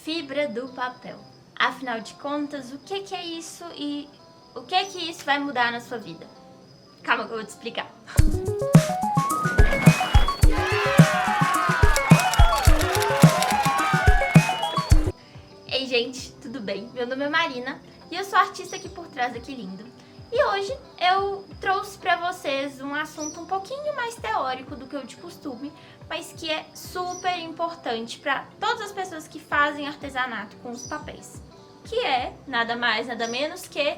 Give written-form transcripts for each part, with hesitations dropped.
fibra do papel. Afinal de contas, o que é isso e o que isso vai mudar na sua vida? Calma que eu vou te explicar. Ei gente, tudo bem? Meu nome é Marina e eu sou a artista aqui por trás daqui lindo. E hoje eu trouxe pra vocês um assunto um pouquinho mais teórico do que eu de costume, mas que é super importante para todas as pessoas que fazem artesanato com os papéis, que é nada mais, nada menos que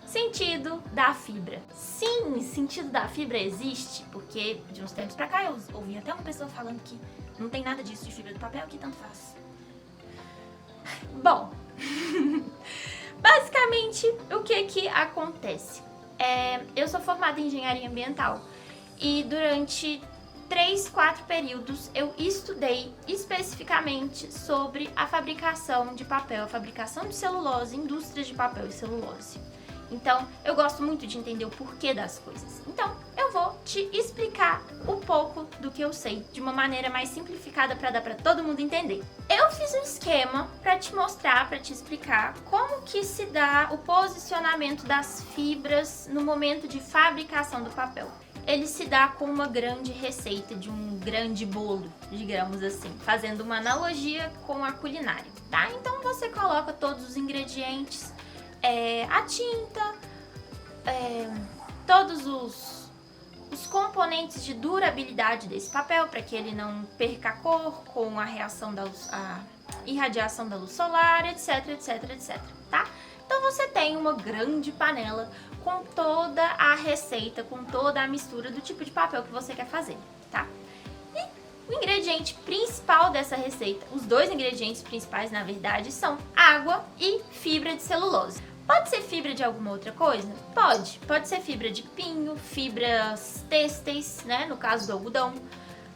sentido da fibra. Sim, sentido da fibra existe, porque de uns tempos pra cá eu ouvi até uma pessoa falando que não tem nada disso de fibra do papel, que tanto faz. Bom, basicamente o que acontece? Eu sou formada em engenharia ambiental e durante 3, 4 períodos eu estudei especificamente sobre a fabricação de papel, a fabricação de celulose, indústrias de papel e celulose. Então, eu gosto muito de entender o porquê das coisas. Então, eu vou te explicar um pouco do que eu sei, de uma maneira mais simplificada para dar para todo mundo entender. Eu fiz um esquema para te mostrar, para te explicar como que se dá o posicionamento das fibras no momento de fabricação do papel. Ele se dá com uma grande receita de um grande bolo, digamos assim, fazendo uma analogia com a culinária, tá? Então, você coloca todos os ingredientes, a tinta, todos os componentes de durabilidade desse papel para que ele não perca a cor com a reação a irradiação da luz solar, etc, etc, etc, tá? Então você tem uma grande panela com toda a receita, com toda a mistura do tipo de papel que você quer fazer, tá? E o ingrediente principal dessa receita, os dois ingredientes principais na verdade, são água e fibra de celulose. Pode ser fibra de alguma outra coisa? Pode ser fibra de pinho, fibras têxteis, né, no caso do algodão.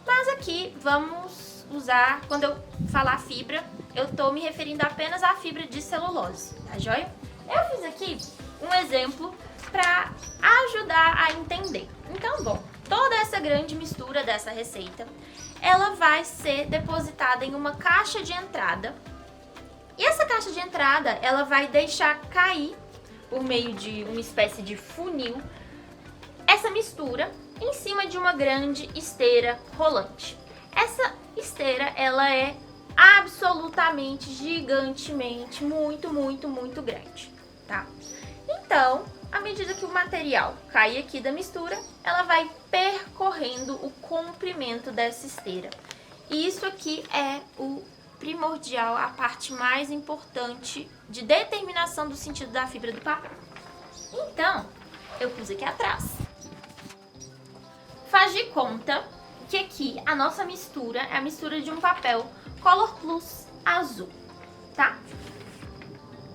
Mas aqui vamos usar, quando eu falar fibra, eu tô me referindo apenas à fibra de celulose, tá joia? Eu fiz aqui um exemplo para ajudar a entender. Então, bom, toda essa grande mistura dessa receita, ela vai ser depositada em uma caixa de entrada. E essa caixa de entrada, ela vai deixar cair, por meio de uma espécie de funil, essa mistura em cima de uma grande esteira rolante. Essa esteira, ela é absolutamente, gigantemente, muito grande, tá? Então, à medida que o material cai aqui da mistura, ela vai percorrendo o comprimento dessa esteira. E isso aqui é o primordial, a parte mais importante de determinação do sentido da fibra do papel. Então, eu pus aqui atrás. Faz de conta que aqui a nossa mistura é a mistura de um papel Color Plus azul, tá?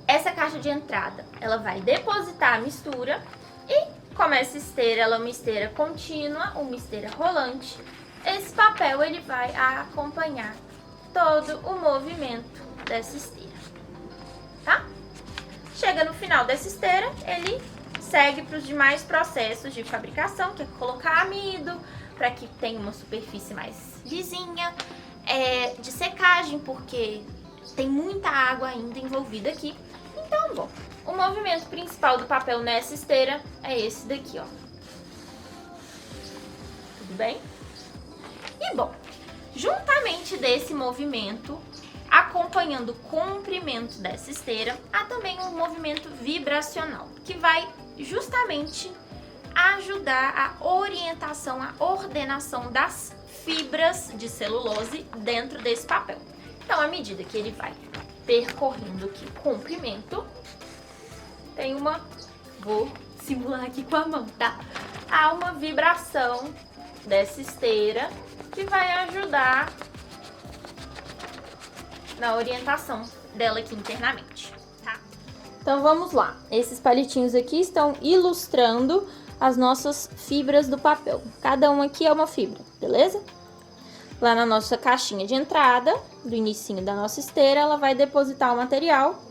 Essa caixa de entrada, ela vai depositar a mistura e, como essa esteira ela é uma esteira contínua, uma esteira rolante, esse papel ele vai acompanhar todo o movimento dessa esteira, tá? Chega no final dessa esteira, ele segue para os demais processos de fabricação, que é colocar amido, para que tenha uma superfície mais lisinha, de secagem, porque tem muita água ainda envolvida aqui. Então, bom, o movimento principal do papel nessa esteira é esse daqui, ó. Tudo bem? E, bom, juntamente desse movimento, acompanhando o comprimento dessa esteira, há também um movimento vibracional, que vai justamente ajudar a orientação, a ordenação das fibras de celulose dentro desse papel. Então, à medida que ele vai percorrendo aqui o comprimento, tem vou simular aqui com a mão, tá? Há uma vibração dessa esteira que vai ajudar na orientação dela aqui internamente, tá? Então vamos lá. Esses palitinhos aqui estão ilustrando as nossas fibras do papel. Cada uma aqui é uma fibra, beleza? Lá na nossa caixinha de entrada, do inicinho da nossa esteira, ela vai depositar o material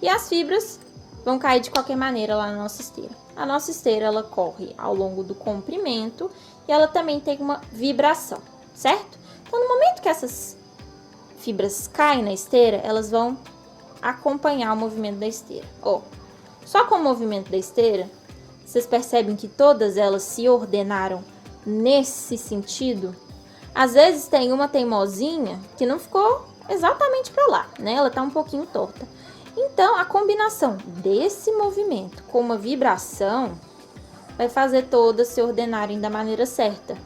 e as fibras vão cair de qualquer maneira lá na nossa esteira. A nossa esteira, ela corre ao longo do comprimento e ela também tem uma vibração, certo? Então, no momento que essas fibras caem na esteira, elas vão acompanhar o movimento da esteira. Ó, só com o movimento da esteira, vocês percebem que todas elas se ordenaram nesse sentido? Às vezes tem uma teimosinha que não ficou exatamente para lá, né? Ela tá um pouquinho torta. Então, a combinação desse movimento com uma vibração vai fazer todas se ordenarem da maneira certa.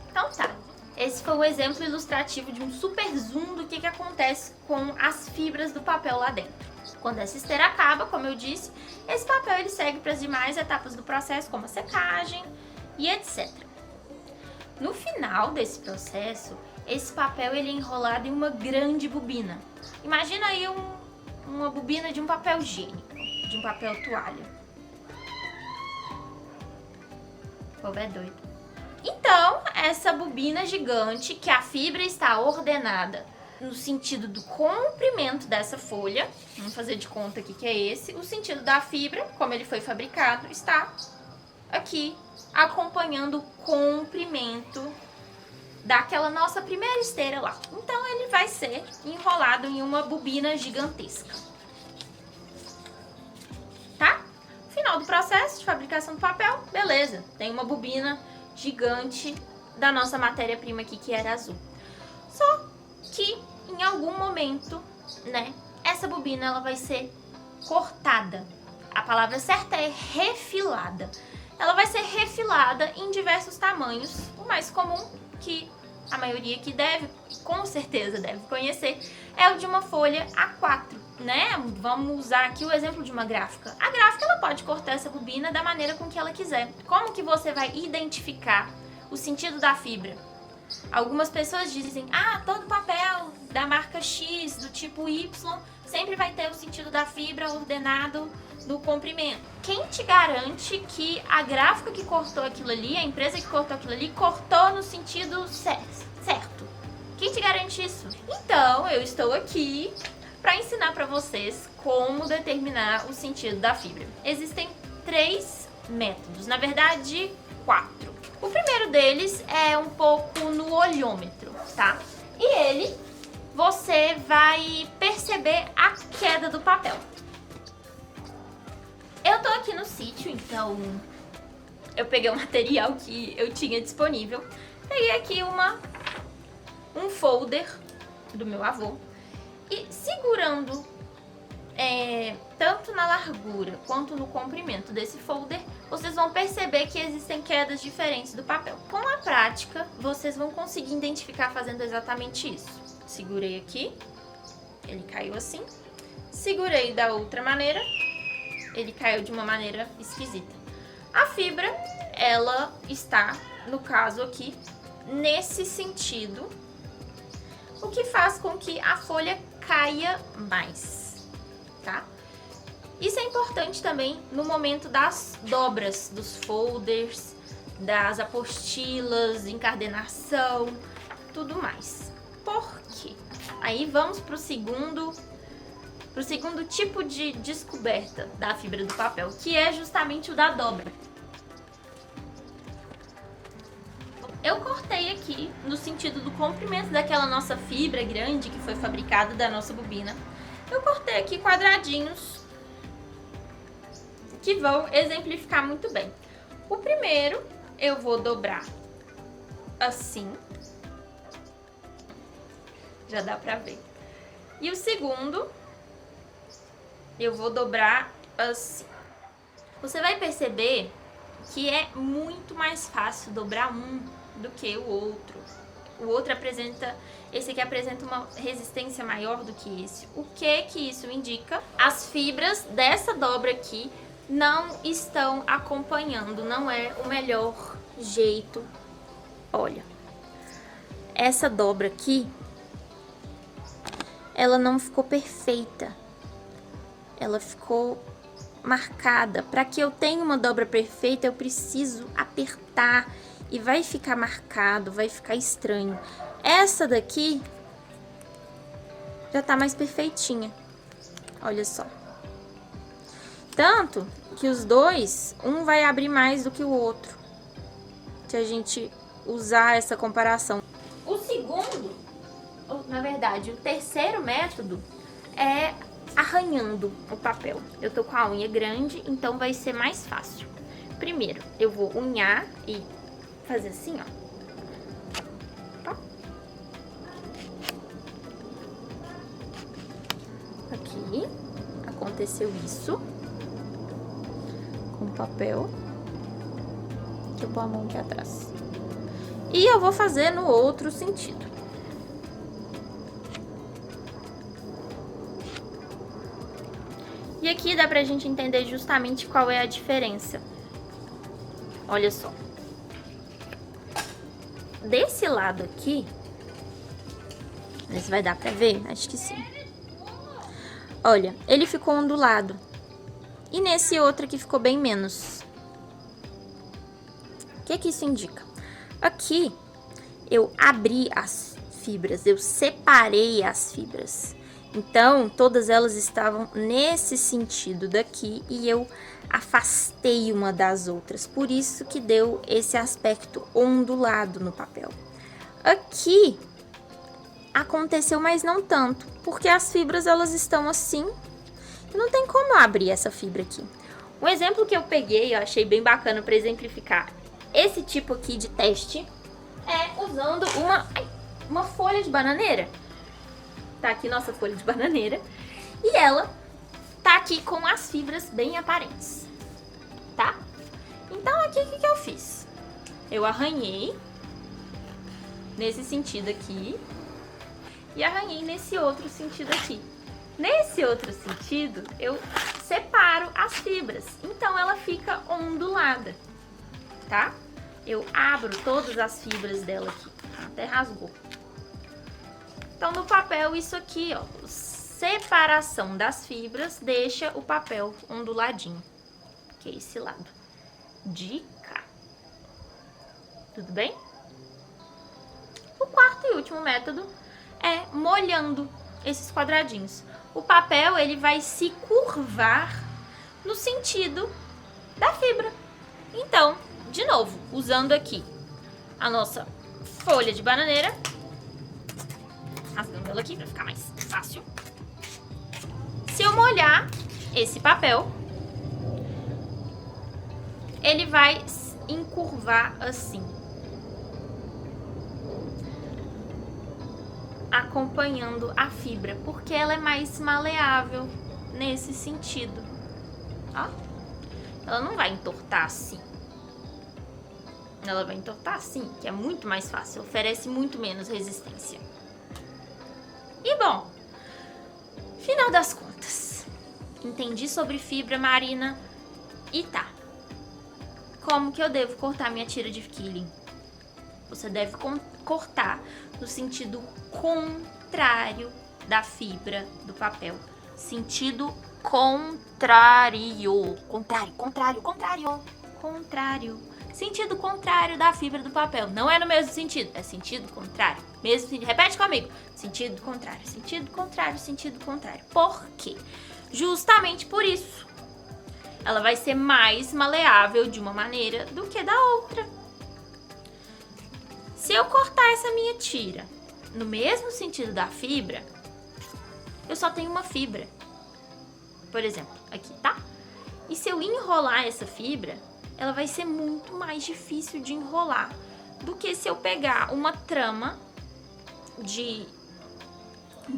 Então tá, esse foi um exemplo ilustrativo de um super zoom do que acontece com as fibras do papel lá dentro. Quando essa esteira acaba, como eu disse, esse papel ele segue para as demais etapas do processo, como a secagem e etc. No final desse processo, esse papel ele é enrolado em uma grande bobina. Imagina aí uma bobina de um papel higiênico, de um papel toalha. O povo é doido. Então, essa bobina gigante, que a fibra está ordenada no sentido do comprimento dessa folha, vamos fazer de conta aqui que é esse, o sentido da fibra, como ele foi fabricado, está aqui acompanhando o comprimento daquela nossa primeira esteira lá. Então, ele vai ser enrolado em uma bobina gigantesca. Tá? Final do processo de fabricação do papel, beleza. Tem uma bobina gigante da nossa matéria-prima aqui, que era azul. Só que, em algum momento, né, essa bobina ela vai ser cortada. A palavra certa é refilada. Ela vai ser refilada em diversos tamanhos. O mais comum, que a maioria que com certeza deve conhecer, é o de uma folha A4, né? Vamos usar aqui o exemplo de uma gráfica. A gráfica ela pode cortar essa bobina da maneira com que ela quiser. Como que você vai identificar o sentido da fibra? Algumas pessoas dizem, todo papel da marca X, do tipo Y, sempre vai ter o sentido da fibra ordenado no comprimento. Quem te garante que a gráfica que cortou aquilo ali, a empresa que cortou aquilo ali, cortou no sentido certo? Quem te garante isso? Então, eu estou aqui para ensinar para vocês como determinar o sentido da fibra. Existem 3 métodos, na verdade 4. O primeiro deles é um pouco no olhômetro, tá? E você vai perceber a queda do papel. Eu tô aqui no sítio, então eu peguei o material que eu tinha disponível. Peguei aqui um folder do meu avô e segurando tanto na largura quanto no comprimento desse folder, vocês vão perceber que existem quedas diferentes do papel. Com a prática, vocês vão conseguir identificar fazendo exatamente isso. Segurei aqui, ele caiu assim. Segurei da outra maneira, ele caiu de uma maneira esquisita. A fibra, ela está, no caso aqui, nesse sentido, o que faz com que a folha caia mais, tá? Isso é importante também no momento das dobras, dos folders, das apostilas, encadernação, tudo mais. Por quê? Aí vamos pro segundo tipo de descoberta da fibra do papel, que é justamente o da dobra. Eu cortei aqui no sentido do comprimento daquela nossa fibra grande que foi fabricada da nossa bobina. Eu cortei aqui quadradinhos que vão exemplificar muito bem. O primeiro eu vou dobrar assim. Já dá pra ver. E o segundo eu vou dobrar assim. Você vai perceber que é muito mais fácil dobrar um do que o outro. O outro esse aqui apresenta uma resistência maior do que esse. O que isso indica? As fibras dessa dobra aqui não estão acompanhando, não é o melhor jeito. Olha, essa dobra aqui, ela não ficou perfeita. Ela ficou marcada. Para que eu tenha uma dobra perfeita, eu preciso apertar e vai ficar marcado, vai ficar estranho. Essa daqui já tá mais perfeitinha. Olha só. Tanto que os dois, um vai abrir mais do que o outro. Se a gente usar essa comparação. O segundo, Na verdade, o terceiro método é arranhando o papel. Eu tô com a unha grande, então vai ser mais fácil. Primeiro, eu vou unhar e fazer assim, ó. Aqui, aconteceu isso com o papel. Deixa eu pôr a mão aqui atrás. E eu vou fazer no outro sentido. E aqui dá pra gente entender justamente qual é a diferença. Olha só. Desse lado aqui, não sei se vai dar pra ver, acho que sim. Olha, ele ficou ondulado. E nesse outro aqui ficou bem menos. O que isso indica? Aqui, eu abri as fibras, eu separei as fibras. Então, todas elas estavam nesse sentido daqui e eu afastei uma das outras. Por isso que deu esse aspecto ondulado no papel. Aqui, aconteceu, mas não tanto, porque as fibras elas estão assim e não tem como abrir essa fibra aqui. Um exemplo que eu peguei, eu achei bem bacana para exemplificar esse tipo aqui de teste é usando uma folha de bananeira. Tá aqui nossa folha de bananeira e ela tá aqui com as fibras bem aparentes, tá? Então aqui o que eu fiz? Eu arranhei nesse sentido aqui e arranhei nesse outro sentido aqui. Nesse outro sentido, eu separo as fibras, então ela fica ondulada, tá? Eu abro todas as fibras dela aqui, até rasgou. Então, no papel, isso aqui, ó, separação das fibras deixa o papel onduladinho, que é esse lado de cá. Tudo bem? O quarto e último método é molhando esses quadradinhos. O papel, ele vai se curvar no sentido da fibra. Então, de novo, usando aqui a nossa folha de bananeira, rasgando ela aqui para ficar mais fácil. Se eu molhar esse papel, ele vai encurvar assim, acompanhando a fibra, porque ela é mais maleável nesse sentido. Ó, ela não vai entortar assim. Ela vai entortar assim, que é muito mais fácil, oferece muito menos resistência. E bom, final das contas, entendi sobre fibra, Marina, e tá. Como que eu devo cortar minha tira de quilling? Você deve cortar no sentido contrário da fibra do papel. Sentido contrário. Contrário. Sentido contrário da fibra do papel. Não é no mesmo sentido, é sentido contrário. Mesmo sentido. Repete comigo. Sentido contrário, sentido contrário, sentido contrário. Por quê? Justamente por isso. Ela vai ser mais maleável de uma maneira do que da outra. Se eu cortar essa minha tira no mesmo sentido da fibra, eu só tenho uma fibra. Por exemplo, aqui, tá? E se eu enrolar essa fibra, ela vai ser muito mais difícil de enrolar do que se eu pegar uma trama de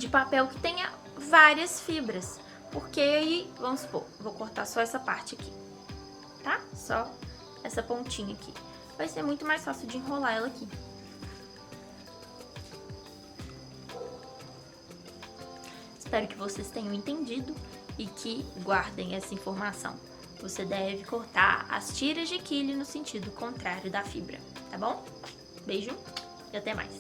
papel que tenha várias fibras. Porque aí, vamos supor, vou cortar só essa parte aqui, tá? Só essa pontinha aqui. Vai ser muito mais fácil de enrolar ela aqui. Espero que vocês tenham entendido e que guardem essa informação. Você deve cortar as tiras de quilling no sentido contrário da fibra, tá bom? Beijo e até mais!